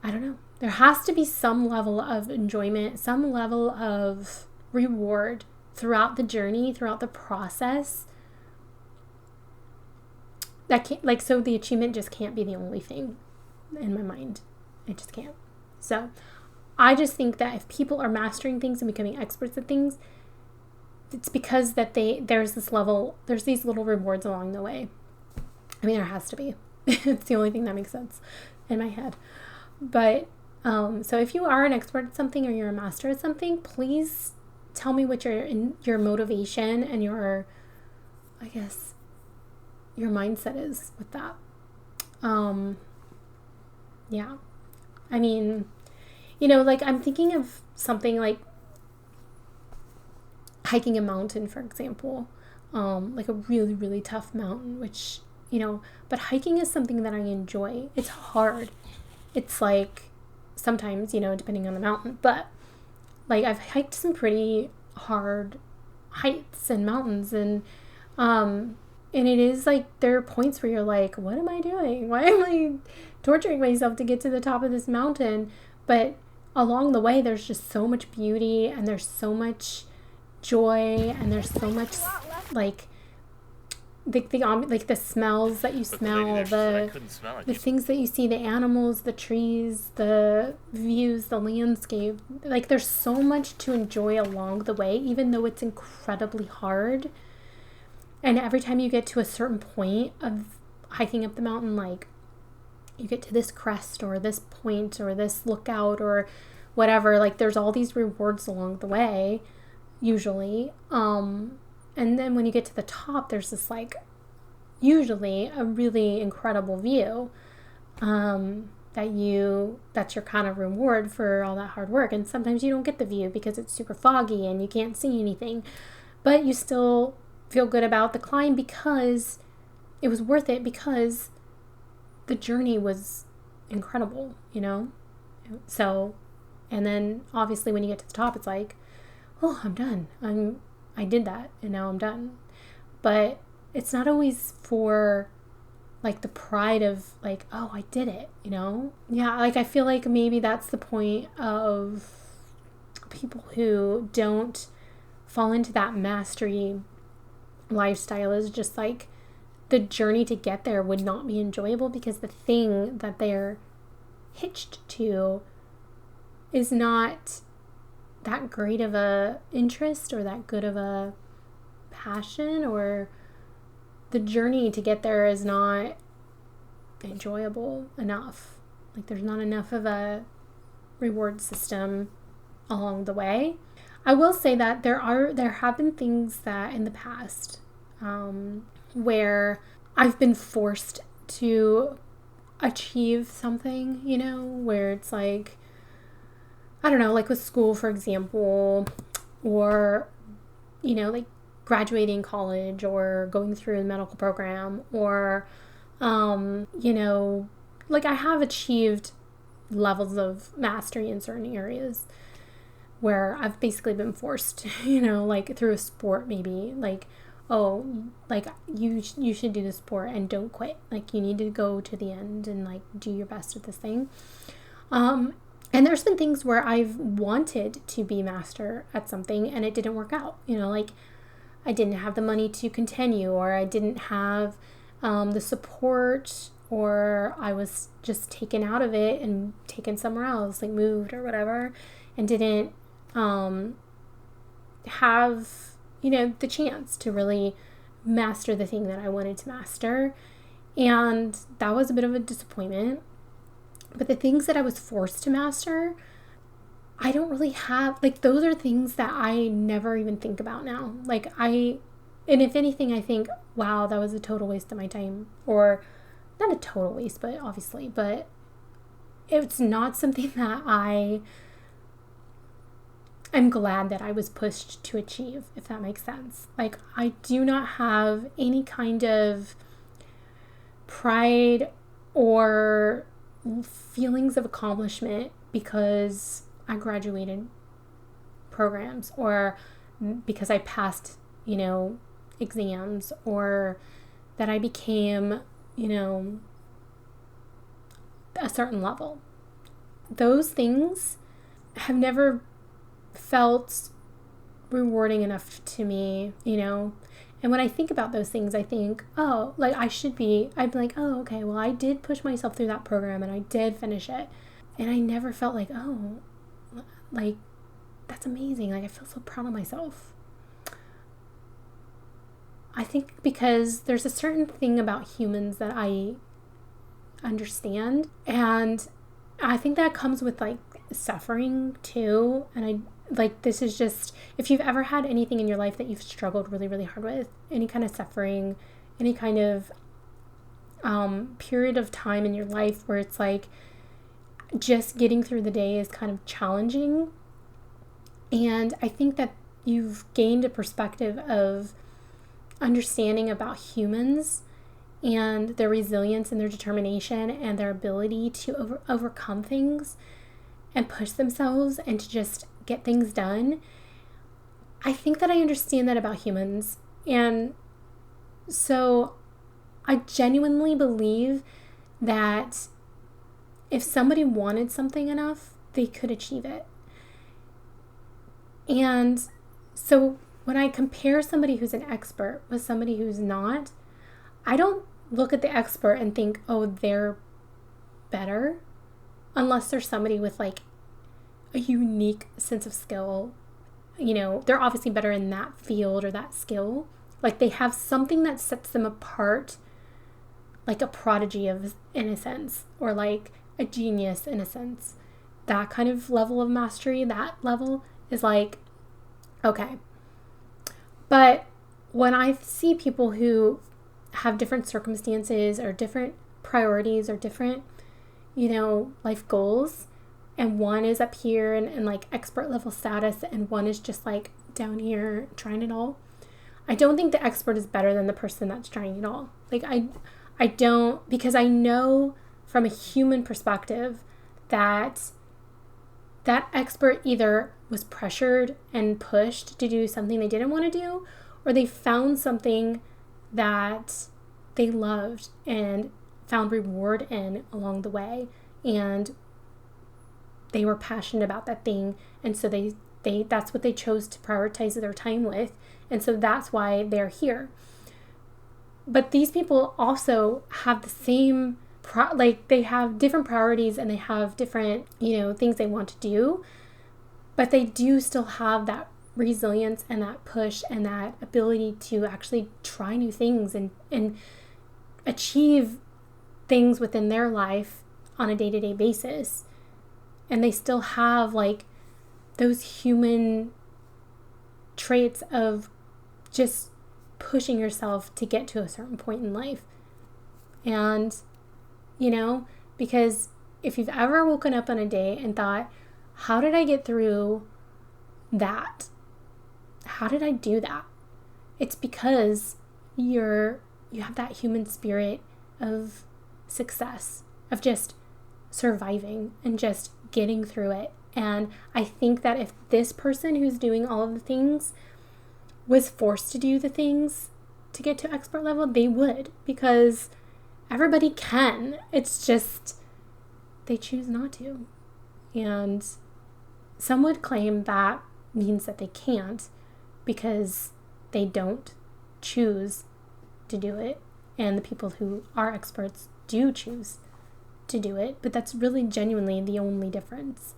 I don't know. There has to be some level of enjoyment, some level of reward throughout the journey, throughout the process. That can't, so the achievement just can't be the only thing in my mind. It just can't. So I just think that if people are mastering things and becoming experts at things, it's because that there's these little rewards along the way. I mean, there has to be. It's the only thing that makes sense in my head. But so if you are an expert at something or you're a master at something, please tell me what your motivation and your mindset is with that. Yeah. I mean, I'm thinking of something like hiking a mountain, for example, like a really, really tough mountain, which, but hiking is something that I enjoy. It's hard. It's like sometimes, depending on the mountain, but like I've hiked some pretty hard heights and mountains, and it is like, there are points where you're like, what am I doing? Why am I torturing myself to get to the top of this mountain? But along the way, there's just so much beauty, and there's so much joy, and there's so much like the smells that you smell, the things that you see, the animals, the trees, the views, the landscape. Like, there's so much to enjoy along the way, even though it's incredibly hard. And every time you get to a certain point of hiking up the mountain, like you get to this crest or this point or this lookout or whatever, like there's all these rewards along the way, usually. And then when you get to the top, there's this usually a really incredible view, that's your kind of reward for all that hard work. And sometimes you don't get the view because it's super foggy and you can't see anything, but you still feel good about the climb because it was worth it, because the journey was incredible, So, and then obviously when you get to the top, it's like, oh, I'm done. I did that and now I'm done. But it's not always for the pride of oh, I did it, Yeah, I feel like maybe that's the point of people who don't fall into that mastery lifestyle, is just the journey to get there would not be enjoyable because the thing that they're hitched to is not that great of a interest or that good of a passion, or the journey to get there is not enjoyable enough. There's not enough of a reward system along the way. I will say that there have been things that in the past where I've been forced to achieve something, where it's I don't know, with school, for example, or, graduating college or going through a medical program, or, I have achieved levels of mastery in certain areas where I've basically been forced, through a sport, maybe, you should do the sport and don't quit. You need to go to the end and do your best at this thing. And there's been things where I've wanted to be master at something and it didn't work out. I didn't have the money to continue, or I didn't have the support, or I was just taken out of it and taken somewhere else, moved or whatever, and didn't have, the chance to really master the thing that I wanted to master. And that was a bit of a disappointment. But the things that I was forced to master, I don't really have, like, those are things that I never even think about now. And if anything, I think, wow, that was a total waste of my time. Or not a total waste, but obviously, but it's not something that I'm glad that I was pushed to achieve, if that makes sense. Like, I do not have any kind of pride or feelings of accomplishment because I graduated programs, or because I passed, exams, or that I became, a certain level. Those things have never felt rewarding enough to me, And when I think about those things, I think, oh, like I'd be like, oh, okay, well, I did push myself through that program and I did finish it. And I never felt like, oh, like, that's amazing. Like, I feel so proud of myself. I think because there's a certain thing about humans that I understand. And I think that comes with, like, suffering too. And this is just, if you've ever had anything in your life that you've struggled really, really hard with, any kind of suffering, any kind of period of time in your life where it's like just getting through the day is kind of challenging. And I think that you've gained a perspective of understanding about humans and their resilience and their determination and their ability to overcome things and push themselves and to just get things done. I think that I understand that about humans. And so I genuinely believe that if somebody wanted something enough, they could achieve it. And so when I compare somebody who's an expert with somebody who's not, I don't look at the expert and think, oh, they're better, unless there's somebody with like a unique sense of skill. They're obviously better in that field or that skill. Like, they have something that sets them apart, like a prodigy in a sense, or like a genius in a sense. That kind of level of mastery, that level is like, okay. But when I see people who have different circumstances or different priorities or different, life goals, and one is up here and like expert level status, and one is just like down here trying it all, I don't think the expert is better than the person that's trying it all. Like, I don't, because I know from a human perspective that expert either was pressured and pushed to do something they didn't want to do, or they found something that they loved and found reward in along the way, and they were passionate about that thing, and so they that's what they chose to prioritize their time with, and so that's why they're here. But these people also have the same they have different priorities, and they have different things they want to do, but they do still have that resilience and that push and that ability to actually try new things and achieve things within their life on a day-to-day basis. And they still have like those human traits of just pushing yourself to get to a certain point in life. And because if you've ever woken up on a day and thought, how did I get through that? How did I do that? It's because you have that human spirit of success, of just surviving and just getting through it. And I think that if this person who's doing all of the things was forced to do the things to get to expert level, they would, because everybody can. It's just they choose not to. And some would claim that means that they can't because they don't choose to do it. And the people who are experts do choose to do it. But that's really genuinely the only difference.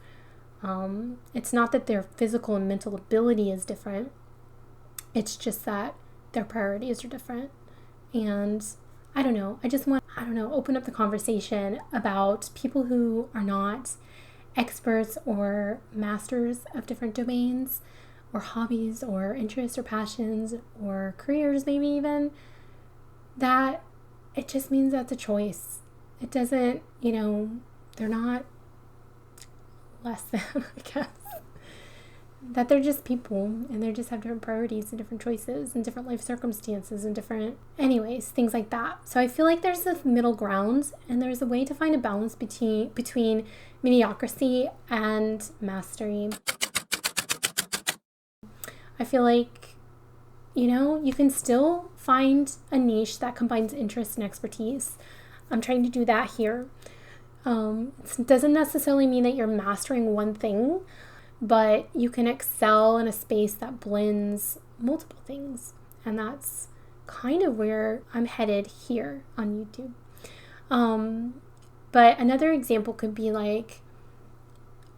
It's not that their physical and mental ability is different. It's just that their priorities are different. And I don't know. I just want, open up the conversation about people who are not experts or masters of different domains or hobbies or interests or passions or careers, maybe even, that it just means that's a choice. It doesn't, they're not less than, I guess. That they're just people and they just have different priorities and different choices and different life circumstances and different, anyways, things like that. So I feel like there's a middle ground and there's a way to find a balance between mediocrity and mastery. I feel like, you can still find a niche that combines interest and expertise. I'm trying to do that here. It doesn't necessarily mean that you're mastering one thing, but you can excel in a space that blends multiple things. And that's kind of where I'm headed here on YouTube. But another example could be like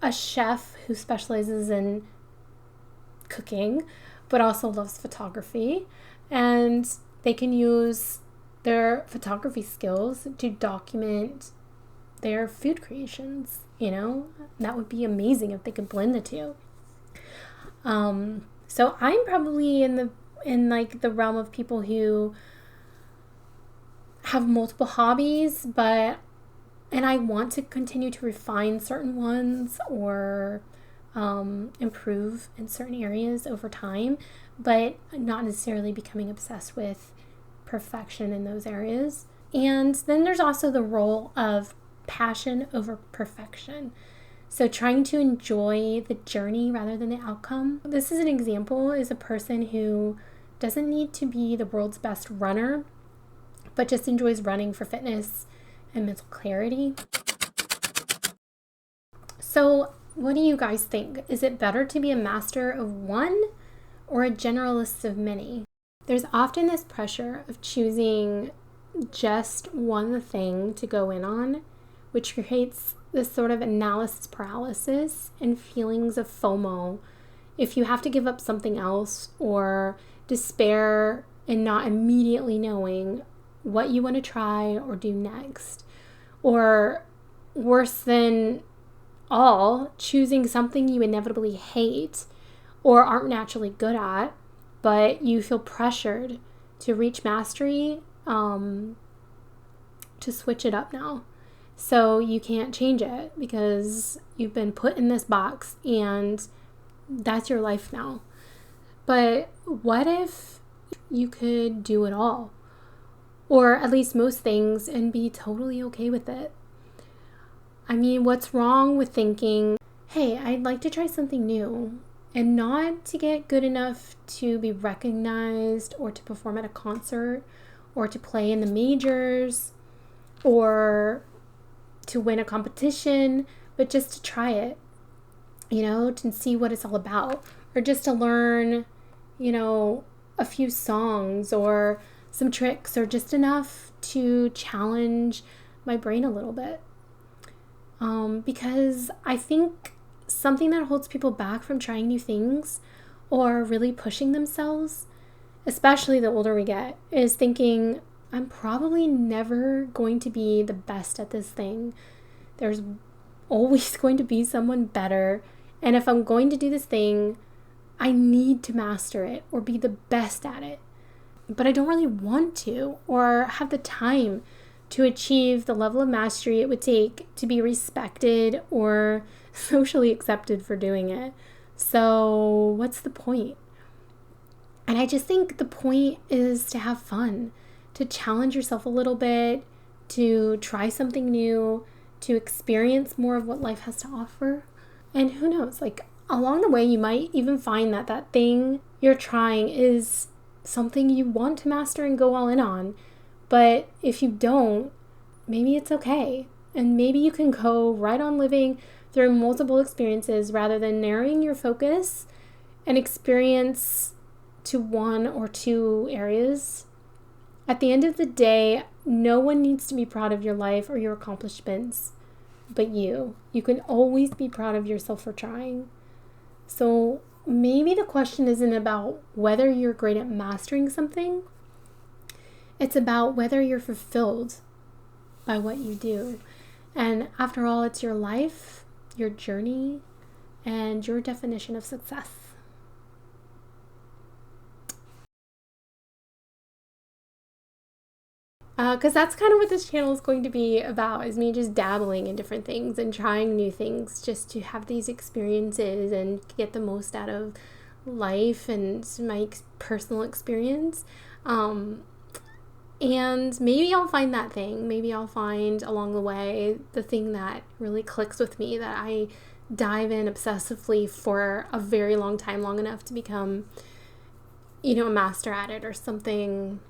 a chef who specializes in cooking, but also loves photography. And they can use their photography skills to document their food creations. That would be amazing if they could blend the two. So I'm probably in the realm of people who have multiple hobbies, and I want to continue to refine certain ones or improve in certain areas over time, but not necessarily becoming obsessed with perfection in those areas. And then there's also the role of passion over perfection. So trying to enjoy the journey rather than the outcome. This is an example, is a person who doesn't need to be the world's best runner, but just enjoys running for fitness and mental clarity. So what do you guys think? Is it better to be a master of one or a generalist of many? There's often this pressure of choosing just one thing to go in on, which creates this sort of analysis paralysis and feelings of FOMO if you have to give up something else, or despair in not immediately knowing what you want to try or do next. Or worse than all, choosing something you inevitably hate or aren't naturally good at, but you feel pressured to reach mastery, to switch it up now. So you can't change it because you've been put in this box and that's your life now. But what if you could do it all? Or at least most things, and be totally okay with it? I mean, what's wrong with thinking, hey, I'd like to try something new, and not to get good enough to be recognized or to perform at a concert or to play in the majors or to win a competition, but just to try it, to see what it's all about, or just to learn, a few songs or some tricks, or just enough to challenge my brain a little bit. Because I think something that holds people back from trying new things or really pushing themselves, especially the older we get, is thinking, I'm probably never going to be the best at this thing. There's always going to be someone better. And if I'm going to do this thing, I need to master it or be the best at it. But I don't really want to or have the time to achieve the level of mastery it would take to be respected or socially accepted for doing it. So what's the point? And I just think the point is to have fun, to challenge yourself a little bit, to try something new, to experience more of what life has to offer. And who knows, along the way, you might even find that that thing you're trying is something you want to master and go all in on. But if you don't, maybe it's okay. And maybe you can go right on living through multiple experiences rather than narrowing your focus and experience to one or two areas. At the end of the day, no one needs to be proud of your life or your accomplishments but you. You can always be proud of yourself for trying. So maybe the question isn't about whether you're great at mastering something. It's about whether you're fulfilled by what you do. And after all, it's your life, your journey, and your definition of success. Because that's kind of what this channel is going to be about, is me just dabbling in different things and trying new things just to have these experiences and get the most out of life and my personal experience. And maybe I'll find that thing. Maybe I'll find along the way the thing that really clicks with me, that I dive in obsessively for a very long time, long enough to become, a master at it or something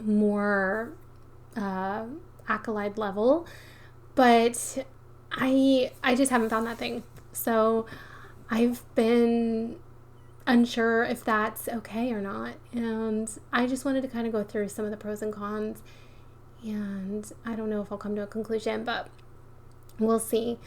more accolade level. But I just haven't found that thing. So I've been unsure if that's okay or not. And I just wanted to kind of go through some of the pros and cons. And I don't know if I'll come to a conclusion, but we'll see.